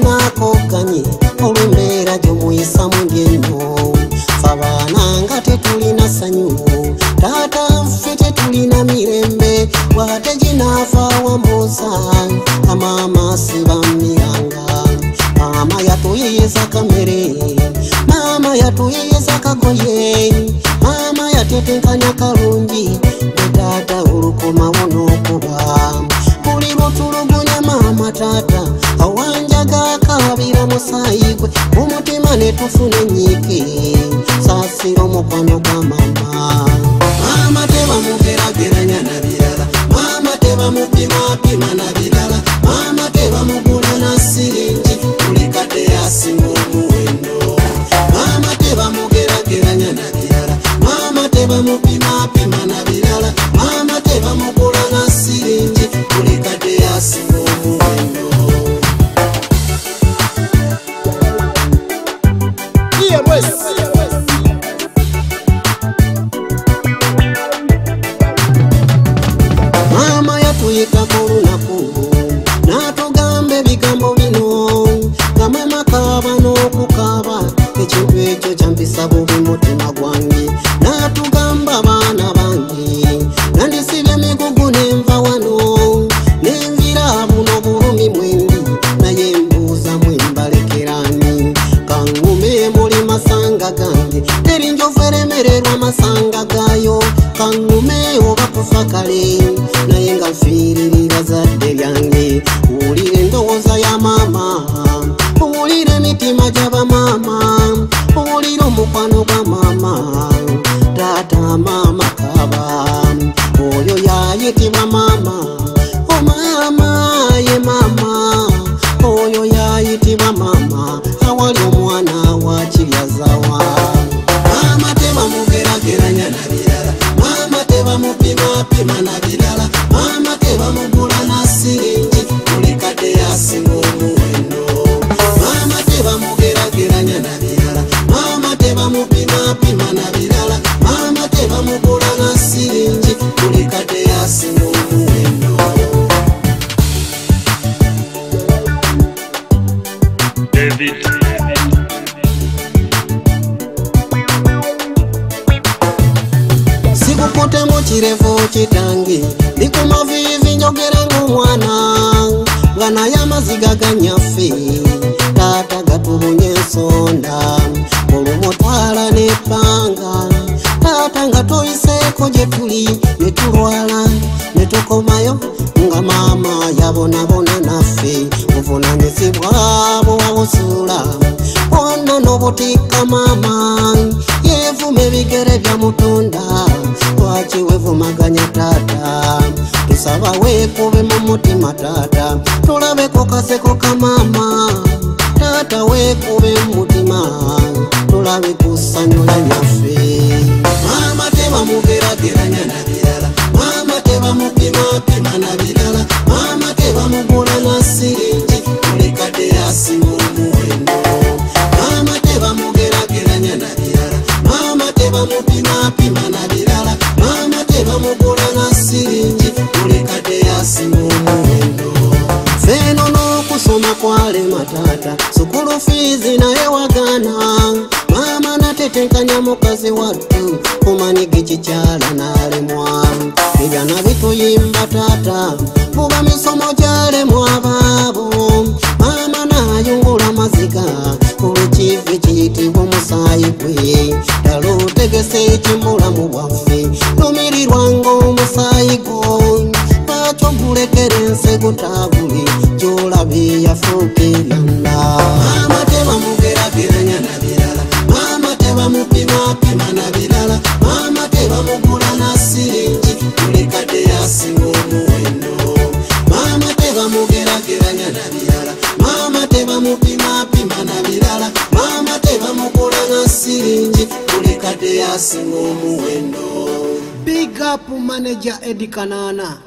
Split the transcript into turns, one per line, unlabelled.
nako ganyi olw'embeera gy'omuyisa mugyenyo fabaana nga tetulina sanyu taata ffe tetulina mirembe wate ginaafa wambuuza amaama sibamiranga maama yatuyiyisa kamere maama yatuyiyisa kagoye maama yatetenkanya kalungi taata olukomawo n'okuba buli lwotulugunya maama taata awanjaga kabira musaayi gwe umutima ne tufuna ennyike saasira omukwano gwa maama maama tebamugeraageranya na birala maama tebamupimapima na birala maama tebamugula na siringi buli kadde yasinga omuwendo maama tebamugeraageranya na birala maama tebamupimapima na birala maama tebamugula na siringi buli kadde yasinga omuwendo. Maama yatuyitako olunaku n'atugamba ebigambo bino nga maama kaaba n'okukaaba ekintu ekyo kyampisa bubi mutima gwange n'atugamba baana bange nandisibye emigugu nenva wano nenvira buno bulumi mwendi naye mbuuza mwembalekerani kangume muli masanga gange teri njovu eremererwa masanga gayo kangume oba kufa kale naye nga nfiiririra zadde lyange owulire endowooza ya maama owulire emitima gy'abamaama owulire omukwano gwa maama taata maama kaaba oyo yayitibwa maama o maama ye maama oyo yayitibwa maama awali omwana wa kiryazawa maama tebamugeraageranya na birala maama tebamupimapima na birala maama tebamugula na siringi buli kadde yasinga omuwendo maama tebamugeraageranya na birala maama tebamupimapima na birala maama tebamugula na siringi buli kadde yasinga omuwendo.
David.
Sikukutemu kirevu kitange ndikumavivi njogera ng'omwana nga naye amaziga ganyaffe taata gatubunye ensonda olumutwala n'ebbanga taata nga toyiseeko gye tuli ne tulwala ne tukomayo nga maama yabonabona naffe buvunanyizibwa bwewawusula bwonna n'obutikka maama yeevuma ebigere bya mutunda lwaki weevumaganya taata tusaba weekube mu mutima taata tulabeko kaseko ka maama taata weekube mu mutima tulabe kusanyula nyaffe maama tebamugeraageranya na birala maama tebamupimapima na birala maama tebamugula na siringi buli kadde yasinga omuwendo maama tebamugeraageranya na birala maama tebamupimapima na birala maama tebamugula na siringi buli kadde yasinga omuwendo feeno n'okusoma kwalema taata sukulu fiizi naye wagaana maama natetenkanya mukazi wattu kumanyigi kikyala n'alemwa ebyana bituyimba taata buba misomo gyalemwa baabo maama n'ayungula maziga olukivi kiyitibwa omusaayi gwe ddala otegese ekimulamu bwaffe lumirirwanga omusaayi gwo lwaki ogulekera ensego taabule gy'olabe yafuuka ebyanda maama tebamugeraageranya na birala maama tebamupimapima na birala maama tebamugula na siringi buli kadde yasinga omuwendo maama tebamugeraageranya na birala maama tebamupimapima na birala maama tebamugula na siringi buli kadde yasinga omuwendo. Big up manager Eddie Kanana.